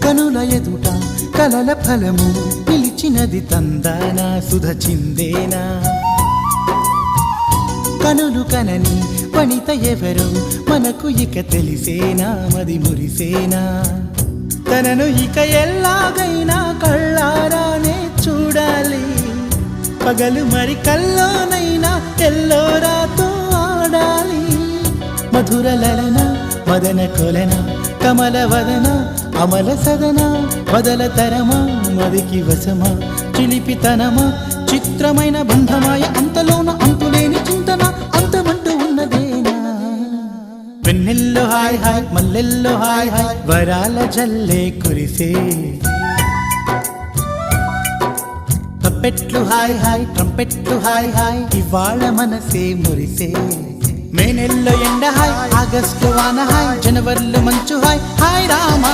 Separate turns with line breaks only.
కనుల ఎదుట కలల ఫలము పిలిచినది తందానా సుధ చిందేనా కనులు కనని వనిత ఎవరు మనకు ఇక తెలిసేనా మది మురిసేనా తనను ఇక ఎల్లాగైనా కళ్ళారానే చూడాలి పగలు మరి కల్లోనైనా ఎల్లోరాతో ఆడాలి మధుర లలన మదన కొలన కమల వదన అమల సదన వదల తరమా మదికి వశమా చిలిపితనమా చిత్రమైన బంధమాయ అంతలోన అంతులేని చింతన అంతమంటూ ఉన్నదేనా వెన్నెల్లో హాయ్ హాయ్ మల్లెల్లో హాయ్ హాయ్ వరాల జల్లే కురిసే తప్పెట్లు హాయ్ హాయ్ ట్రంపెట్లు హాయ్ హాయ్ ఇవాళ మనసే మురిసే మే నెల్లో ఎండ హాయ్ ఆగస్టు వాన హాయ్ జనవరిలో మంచు హాయ్ హాయ్ రామా